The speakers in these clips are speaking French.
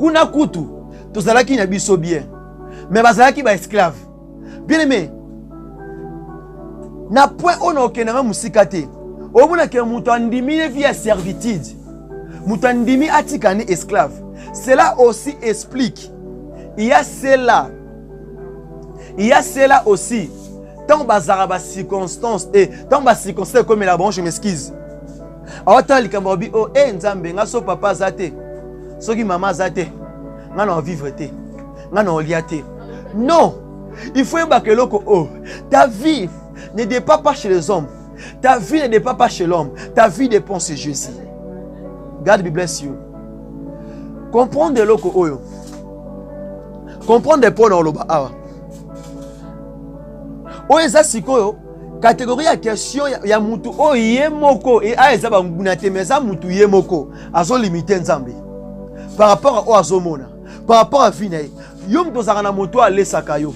kuna kutu tozalaki na biso bien mais bazalaki ba esclave. Bien aimé, na point on a okena musika te omona ke mutu andimi via servitude, mutu andimi atikani esclave. Cela aussi explique, il y a cela aussi tant bazara ba circonstance et tant ba circonstance comme la bon, je m'excuse. Autant likambobi o nzambe nga so papa zate soki mama zate nga na vivre te nga na olia te. Non, il faut que loko oh, ta vie ne dépend pas chez les hommes, ta vie ne dépend pas chez l'homme, ta vie dépend chez Jésus. God bless you. Comprendre de loko oyo, comprendre des points dans le bas. Oeza sikoyo catégorie à question ya mutu o yemoko et a ezaba ngunate meza mutu yemoko azo limiter nzambe par rapport à azomona, par rapport à vinae yom tozaka na moto ale sakayo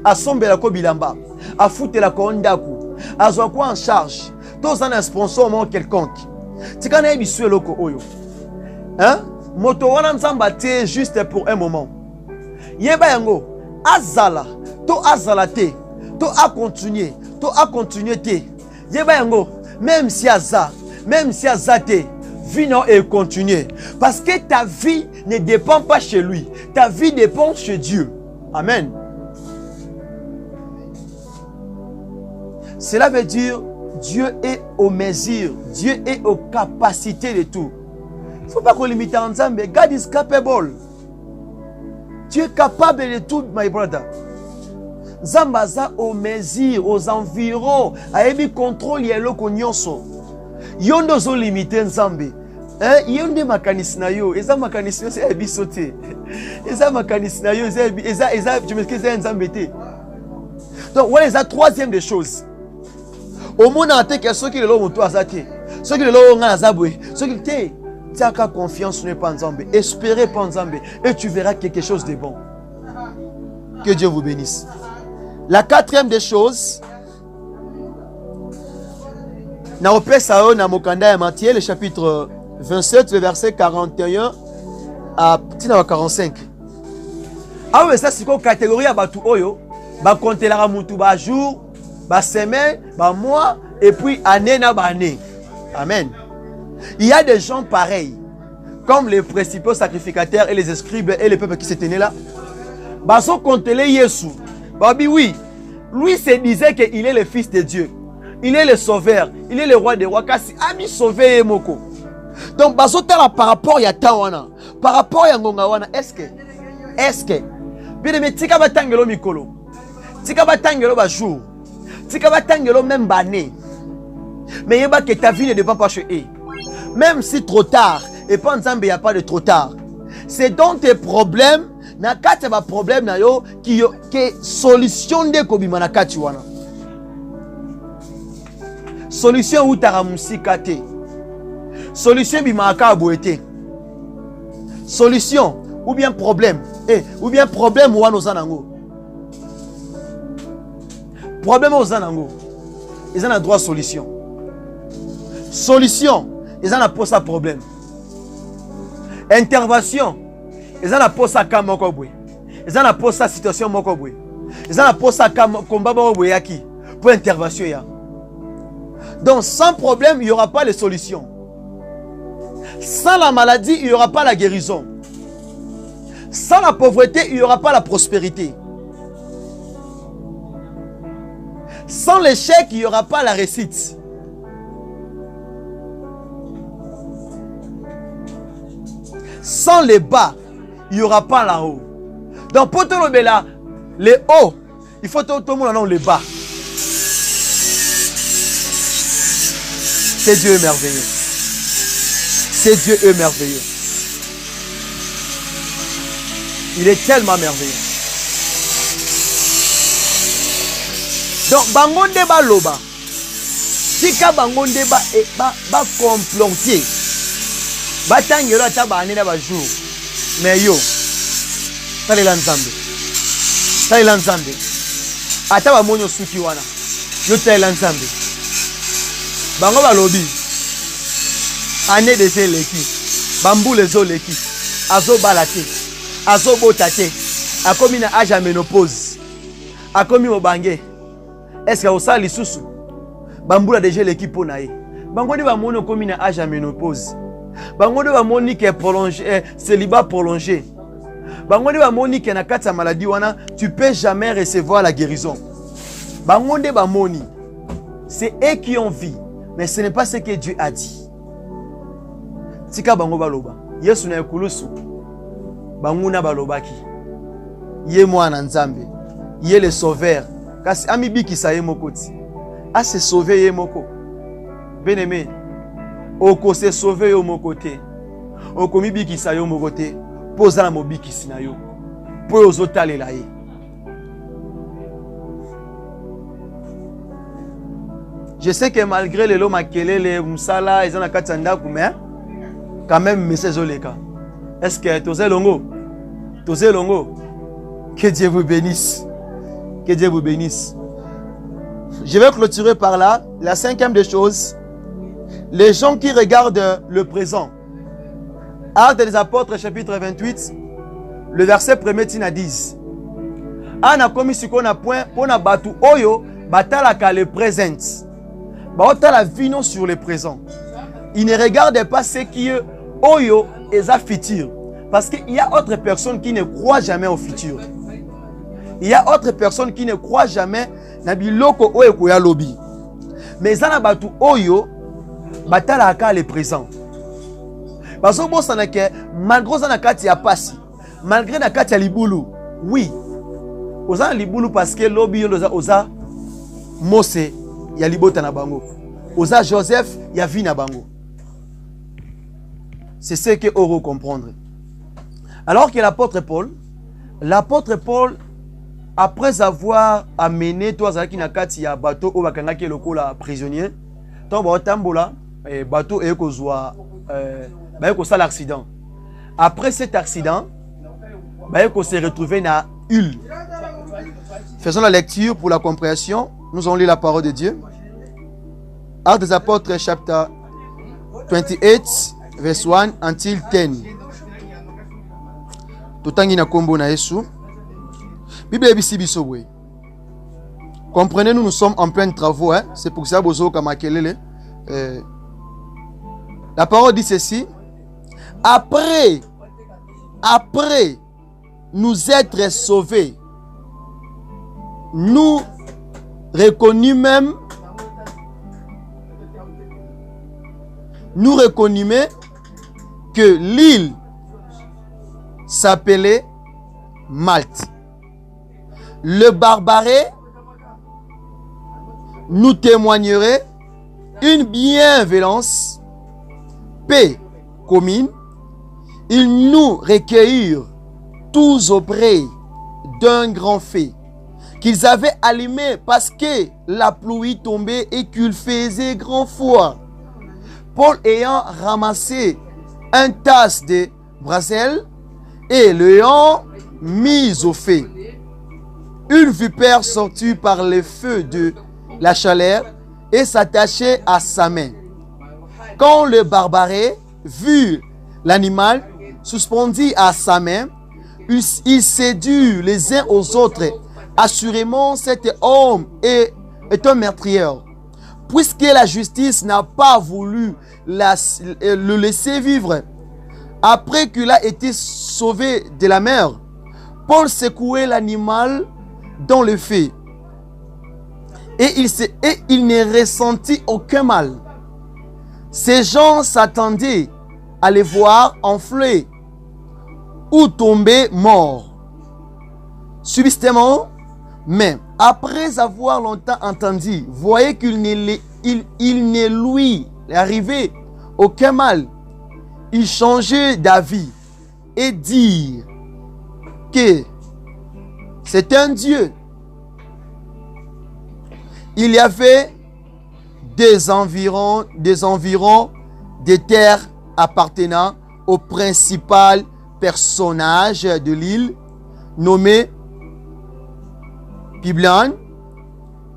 asombela ko bilamba afutela ko ndaku azo ko en charge tozana un sponsor mon quelconque tikana ebiswe loko oyo hein moto wana nzamba te juste pour un moment yeba yango azala to azala te to a continuer te yeba yango même si aza te vie non et continuer parce que ta vie ne dépend pas chez lui, ta vie dépend chez Dieu. Amen. Cela veut dire Dieu est aux mesures, Dieu est aux capacités de tout. Il ne faut pas qu'on limite ensemble. God is capable. Dieu est capable de tout, my brother. Zambaza aux mesures, aux environs, à ébi contrôle yelo konyonso. Yondo zo limité nzambe. Yonde makanisna yo, eza makanisna c'est ébi sauté. Eza makanisna yo, eza je me dis nzambe te. Donc voilà la troisième des choses. Au monde en que ceux qui le l'ont moto azate, ceux qui le l'ont ngazabwe, ceux qui te tiaka confiance ne pas nzambe, espérez pas nzambe et tu verras quelque chose de bon. Que Dieu vous bénisse. La quatrième des choses, na opesa na mokanda ya Matthieu le chapitre 27 le verset 41 à 45. Ah oui, ça c'est quoi catégorie à batu oyo, ba compter mutu ba jour, ba semaine, ba mois et puis année na ba année. Amen. Il y a des gens pareils comme les principaux sacrificateurs et les scribes et les peuples qui se tenaient là. Ba so compter Yesu. Babi oui, lui se disait qu'il est le fils de Dieu. Il est le sauveur, il est le roi des rois. Kasi ami sauvé moko. Donc bazotala par rapport à tawana, par rapport à ngonga wana, est-ce que bien mais tika batangelo mikolo. Tika batangelo ba jour. Tika batangelo même ba année. Mais yeba que ta vie ne dépend pas chez eux. Même si trop tard, et pas ensemble il n'y a pas de trop tard. C'est donc tes problèmes na kati ba problème na yo qui solution de kobima na kati wana. Solution ou taramusika te. Solution bimaka boete. Solution ou bien problème ou bien problème wana ozanango. Problème ozanango. Ils ont droit solution. Solution, ils ont pour ça problème. Intervention, ils ont pour ça cas mokobwe. Ils ont pour ça situation mokobwe. Ils ont pour ça combat mokobwe yaki pour intervention ya. Donc sans problème, il n'y aura pas de solution. Sans la maladie, il n'y aura pas la guérison. Sans la pauvreté, il n'y aura pas la prospérité. Sans l'échec, il n'y aura pas la réussite. Sans les bas, il n'y aura pas la haut. Donc pour tout le monde, les hauts, il faut tout le monde en les bas. C'est Dieu est merveilleux. C'est Dieu est merveilleux. Il est tellement merveilleux. Donc, bangonde ba loba. Tika bangonde ba complotier. Ba tangelo ata ba anena ba jour. Mais yo. Talela nzambe. Talela nzambe. Ata ba monyo suki wana. Yo talela nzambe. Bango ba lobi. Année de leki. Bambou les oleki. azo balate, azo botate, akomi na âge à ménopause, akomi mobange. Est-ce que osa lisusu bambula déjà l'équipe nae? Bangode ba moni komi na âge à ménopause. Bangode ba moni que prolongé célibat prolongé. Bangode ba moni que na kati ya maladie wana tu peux jamais recevoir la guérison. Bangode ba moni c'est eux qui ont vie, mais ce n'est pas ce que Dieu a dit. Tika bango baloba. Yesu na ekulusu. Banguna balobaki. Ye mwana nzambe. Ye le sauveur. Kasi amibiki sa ye mokoti. A se sauver ye moko. Bien-aimé. Oko se sauver yo mokote. Oko mibiki sa yo mokote. Poza na mobiki sina yo. Po ozotalela ye. Je sais que malgré les lots makelele musala ezana katanda kume quand même message oleka. Est-ce que tozé longo? Tozé longo. Que Dieu vous bénisse. Que Dieu vous bénisse. Je vais clôturer par là. La cinquième des choses. Les gens qui regardent le présent. Actes des Apôtres, chapitre 28, le verset 1er tina 10. Ana komi sikona point pona batu oyo batalaka le présent. Baota la vie non sur le présent. Ils ne regardent pas ce qui est oyo et za futur. Parce qu'il y a autre personnes qui ne croient jamais au futur. Il y a autre personnes qui ne croient jamais na biloko oyo koya lobi. Mais zana batu oyo batala ka le présent. Parce que bon sana ke malgré zana kati ya pasi, malgré na kati ya libulu. Oui. Oza libulu parce que lobi yoza oza Mose ya libota na bango. Oza Joseph ya vi na bango. C'est ce que Oro comprendre. Alors que l'apôtre Paul, après avoir amené toi Zaki Nakati ya bateau au Bakangaki lokola prisonnier, tant Tambola, bateau et kozwa l'accident. Après cet accident, il s'est retrouvé dans Hul. Faisons la lecture pour la compréhension. Nous allons lire la parole de Dieu. Actes des Apôtres, chapitre 28, verse 1 until 10. Totangi na kombo na Yesu. Bible bisi biso boy. Comprenez, nous sommes en plein travaux. Hein? C'est pour ça bozo kamakelele. La parole dit ceci. Après nous être sauvés, nous reconnûmes même que l'île s'appelait Malte. Le Barbaret nous témoignerait une bienveillance, paix commune. Ils nous recueillirent tous auprès d'un grand feu qu'ils avaient allumé parce que la pluie tombait et qu'il faisait grand froid. Paul ayant ramassé un tasse de brasel et l'ayant mis au feu, une vipère sortit par le feu de la chaleur et s'attachait à sa main. Quand le Barbaret vit l'animal suspendu à sa main, ils séduisent les uns aux autres. Assurément, cet homme est un meurtrier. Puisque la justice n'a pas voulu le laisser vivre, après qu'il a été sauvé de la mer, Paul secouait l'animal dans le feu. Et il ne ressentit aucun mal. Ces gens s'attendaient à les voir enfler ou tomber morts subitement, mais après avoir longtemps entendu, voyez qu'il ne lui arrivait aucun mal. Il changeait d'avis et dit que c'est un Dieu. Il y avait des environs des terres appartenant au principal personnage de l'île nommé Publien,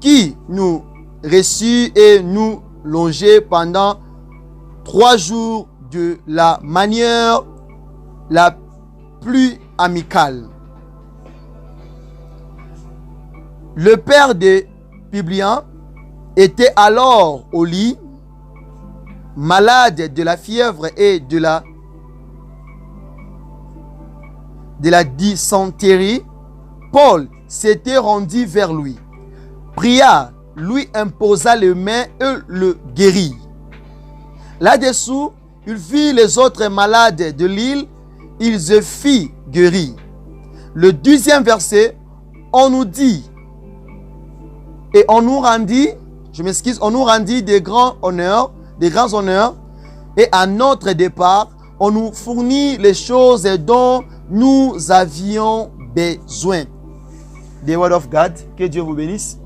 qui nous reçut et nous longeait pendant 3 jours de la manière la plus amical. Le père de Publien était alors au lit, malade de la fièvre et de la dysenterie. Paul s'était rendu vers lui, pria, lui imposa les mains et le guérit. Là-dessous, il vit les autres malades de l'île, il se fit guérir. Le 12e verset, on nous dit, et on nous rendit, on nous rendit des grands honneurs, et à notre départ, on nous fournit les choses dont nous avions besoin. The word of God, que Dieu vous bénisse.